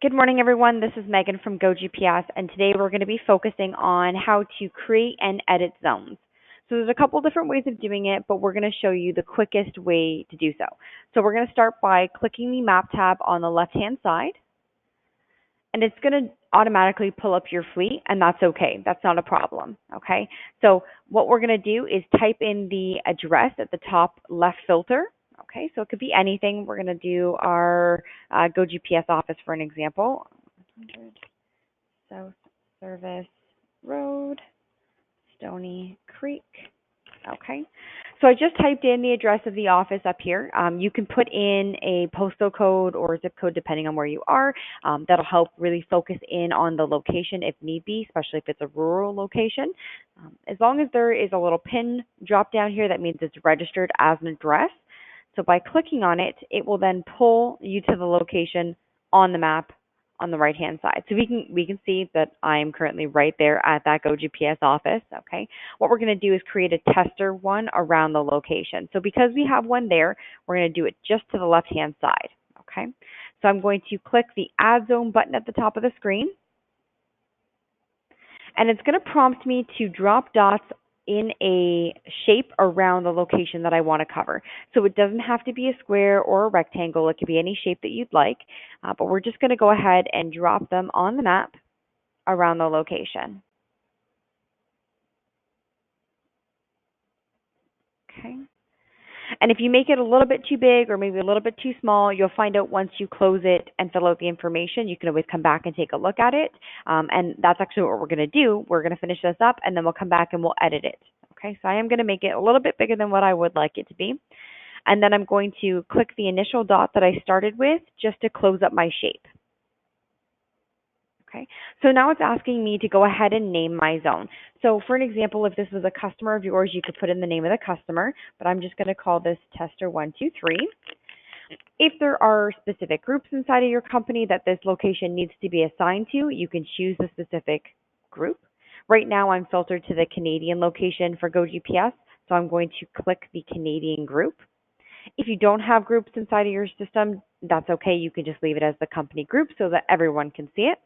Good morning, everyone. This is Megan from GoGPS, and today we're going to be focusing on how to create and edit zones. So there's a couple different ways of doing it, but we're going to show you the quickest way to do so. So we're going to start by clicking the Map tab on the left-hand side, and it's going to automatically pull up your fleet, and that's okay. That's not a problem, okay? So what we're going to do is type in the address at the top left filter. Okay, so it could be anything. We're going to do our GoGPS office for an example. 100 South Service Road, Stony Creek. Okay, so I just typed in the address of the office up here. You can put in a postal code or zip code depending on where you are. That'll help really focus in on the location if need be, especially if it's a rural location. As long as there is a little pin drop down here, that means it's registered as an address. So by clicking on it, it will then pull you to the location on the map on the right-hand side. So we can see that I'm currently right there at that GoGPS office, okay? What we're going to do is create a tester one around the location. So because we have one there, we're going to do it just to the left-hand side, okay? So I'm going to click the Add Zone button at the top of the screen, and it's going to prompt me to drop dots in a shape around the location that I want to cover. So it doesn't have to be a square or a rectangle. It could be any shape that you'd like, but we're just going to go ahead and drop them on the map around the location. Okay. And if you make it a little bit too big or maybe a little bit too small, you'll find out once you close it and fill out the information. You can always come back and take a look at it. And that's actually what we're going to do. We're going to finish this up and then we'll come back and we'll edit it. Okay, so I am going to make it a little bit bigger than what I would like it to be. And then I'm going to click the initial dot that I started with just to close up my shape. Okay, so now it's asking me to go ahead and name my zone. So for an example, if this was a customer of yours, you could put in the name of the customer, but I'm just going to call this tester 123. If there are specific groups inside of your company that this location needs to be assigned to, you can choose the specific group. Right now I'm filtered to the Canadian location for GoGPS, so I'm going to click the Canadian group. If you don't have groups inside of your system, that's okay. You can just leave it as the company group so that everyone can see it.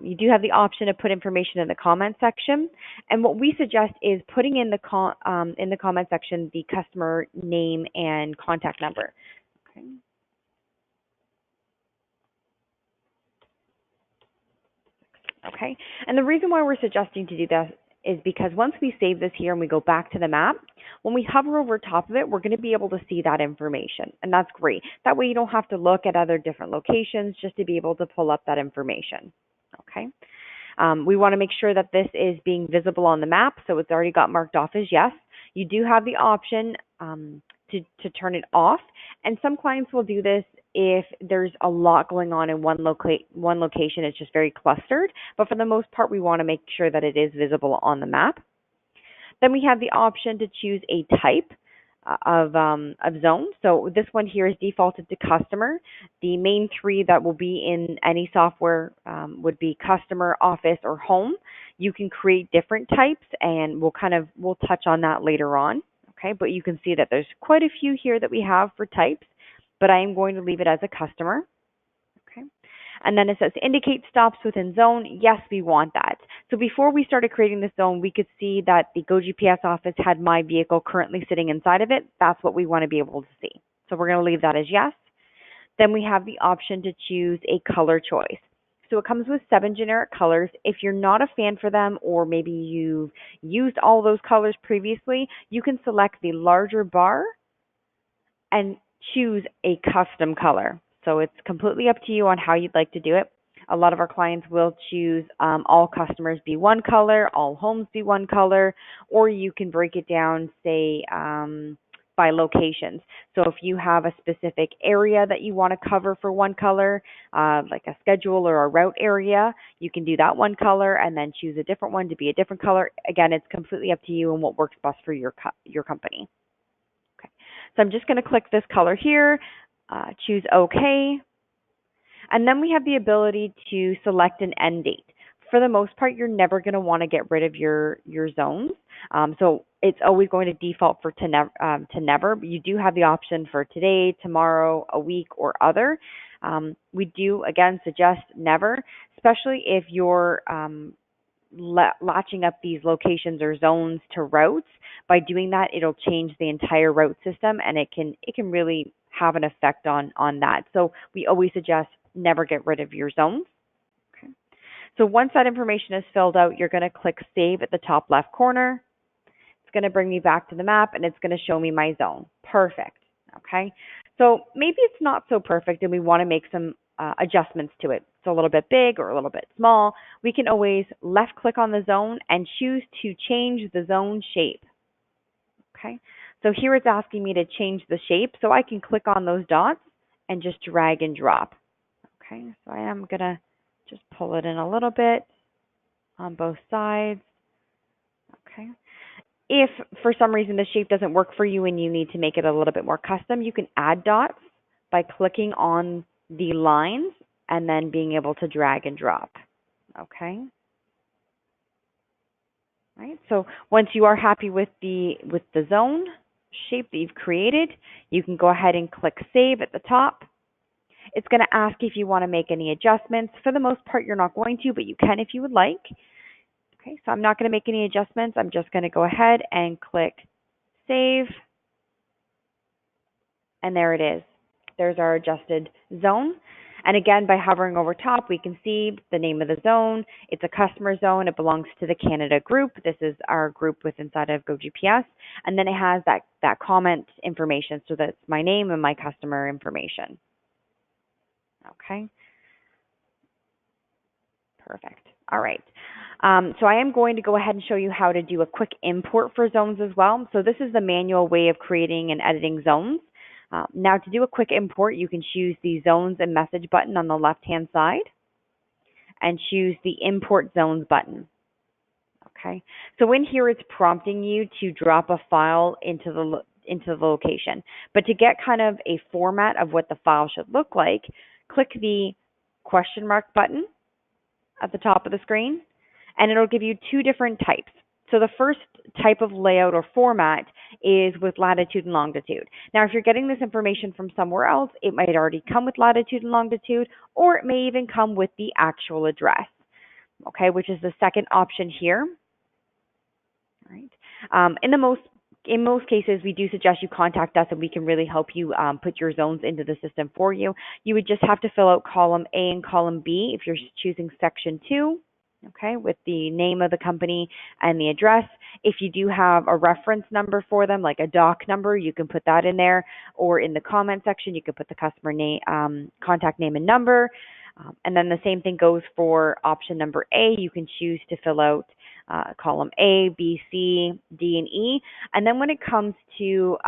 You do have the option to put information in the comment section, and what we suggest is putting in the comment section the customer name and contact number. Okay. Okay, and the reason why we're suggesting to do this is because once we save this here and we go back to the map, when we hover over top of it, we're going to be able to see that information, and that's great. That way you don't have to look at other different locations just to be able to pull up that information. Okay. We want to make sure that this is being visible on the map, so it's already got marked off as yes. You do have the option to turn it off, and some clients will do this if there's a lot going on in one location. It's just very clustered, but for the most part, we want to make sure that it is visible on the map. Then we have the option to choose a type of zone. So this one here is defaulted to customer. The main three that will be in any software would be customer, office, or home. You can create different types, and we'll touch on that later on. Okay, but you can see that there's quite a few here that we have for types, but I am going to leave it as a customer. Okay. And then it says indicate stops within zone. Yes, we want that. So before we started creating this zone, we could see that the GoGPS office had my vehicle currently sitting inside of it. That's what we want to be able to see. So we're going to leave that as yes. Then we have the option to choose a color choice. So it comes with 7 generic colors. If you're not a fan for them, or maybe you've used all those colors previously, you can select the larger bar and choose a custom color. So it's completely up to you on how you'd like to do it. A lot of our clients will choose all customers be one color, all homes be one color, or you can break it down, say, by locations. So if you have a specific area that you want to cover for one color, like a schedule or a route area, you can do that one color and then choose a different one to be a different color. Again, it's completely up to you and what works best for your company. Okay, so I'm just going to click this color here, choose OK, and then we have the ability to select an end date. For the most part, you're never going to want to get rid of your zones. So it's always going to default for to never. But you do have the option for today, tomorrow, a week, or other. We do, again, suggest never, especially if you're latching up these locations or zones to routes. By doing that, it'll change the entire route system, and it can really have an effect on that. So we always suggest never get rid of your zones. Okay. So once that information is filled out, you're going to click Save at the top left corner. It's going to bring me back to the map, and it's going to show me my zone. Perfect. Okay. So maybe it's not so perfect, and we want to make some adjustments to it. It's a little bit big or a little bit small. We can always left click on the zone and choose to change the zone shape. Okay. So here it's asking me to change the shape, so I can click on those dots and just drag and drop. Okay. So I am going to just pull it in a little bit on both sides. Okay. If for some reason the shape doesn't work for you and you need to make it a little bit more custom, you can add dots by clicking on the lines and then being able to drag and drop. Okay. Right. So once you are happy with the zone shape that you've created, you can go ahead and click Save at the top. It's going to ask if you want to make any adjustments. For the most part, you're not going to, but you can if you would like. Okay, so I'm not going to make any adjustments. I'm just going to go ahead and click Save. And there it is. There's our adjusted zone. And again, by hovering over top, we can see the name of the zone. It's a customer zone. It belongs to the Canada group. This is our group inside of GoGPS. And then it has that comment information. So that's my name and my customer information. Okay. Perfect. All right. So I am going to go ahead and show you how to do a quick import for zones as well. So this is the manual way of creating and editing zones. Now to do a quick import, you can choose the zones and message button on the left-hand side and choose the import zones button. Okay. So in here, it's prompting you to drop a file into the location. But to get kind of a format of what the file should look like, click the question mark button at the top of the screen, and it'll give you two different types. So the first type of layout or format is with latitude and longitude. Now, if you're getting this information from somewhere else, it might already come with latitude and longitude, or it may even come with the actual address, okay, which is the second option here. All right. In most cases, we do suggest you contact us and we can really help you put your zones into the system for you. You would just have to fill out column A and column B if you're choosing section 2, okay, with the name of the company and the address. If you do have a reference number for them, like a doc number, you can put that in there, or in the comment section, you can put the customer name, contact name and number. And then the same thing goes for option number A. You can choose to fill out column A, B, C, D, and E. And then when it comes to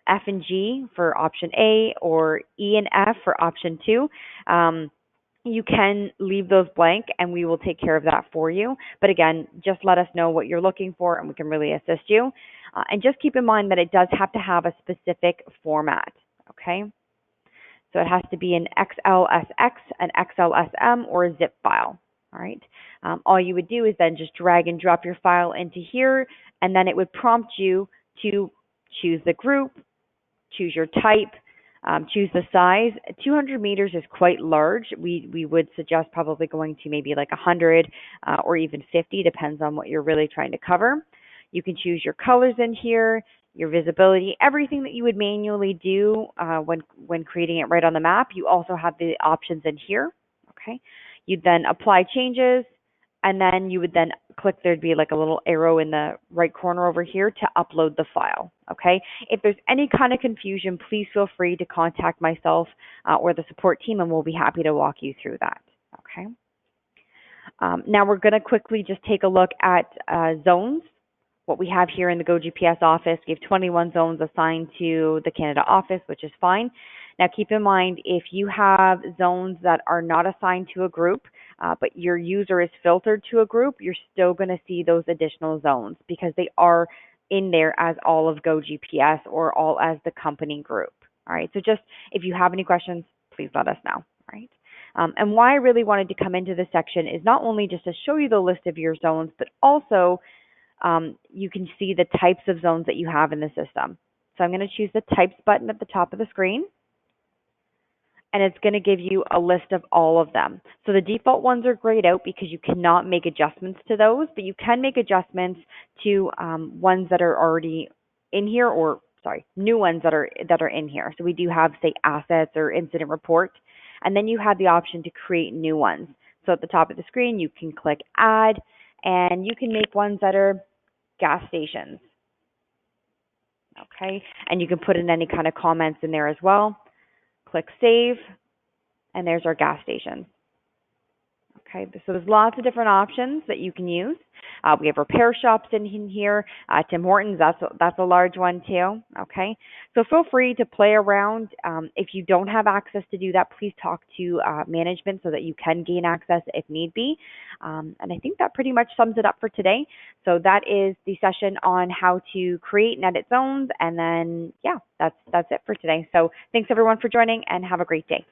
F and G for option A or E and F for option 2, you can leave those blank and we will take care of that for you. But again, just let us know what you're looking for and we can really assist you. And just keep in mind that it does have to have a specific format, okay? So it has to be an XLSX, an XLSM, or a zip file. All right. All you would do is then just drag and drop your file into here, and then it would prompt you to choose the group, choose your type, choose the size. 200 meters is quite large. We would suggest probably going to maybe like 100 or even 50, depends on what you're really trying to cover. You can choose your colors in here, your visibility, everything that you would manually do when creating it right on the map. You also have the options in here. Okay. You'd then apply changes, and then you would then click, there'd be like a little arrow in the right corner over here to upload the file. Okay. If there's any kind of confusion, please feel free to contact myself or the support team, and we'll be happy to walk you through that. Okay. Now we're going to quickly just take a look at zones. What we have here in the GoGPS office, we have 21 zones assigned to the Canada office, which is fine. Now keep in mind, if you have zones that are not assigned to a group, but your user is filtered to a group, you're still going to see those additional zones because they are in there as all of GoGPS or all as the company group. All right, so just if you have any questions, please let us know. All right. And why I really wanted to come into this section is not only just to show you the list of your zones, but also you can see the types of zones that you have in the system. So I'm going to choose the types button at the top of the screen. and it's going to give you a list of all of them. So the default ones are grayed out because you cannot make adjustments to those, but you can make adjustments to ones that are already in here, or sorry, new ones that are in here. So we do have, say, assets or incident report, and then you have the option to create new ones. So at the top of the screen, you can click add, and you can make ones that are gas stations. Okay, and you can put in any kind of comments in there as well. Click save, and there's our gas station. Okay, so there's lots of different options that you can use. We have repair shops in here. Tim Hortons, that's a large one too. Okay, so feel free to play around. If you don't have access to do that, please talk to management so that you can gain access if need be. And I think that pretty much sums it up for today. So that is the session on how to create and edit zones. And then, yeah, that's it for today. So thanks everyone for joining, and have a great day.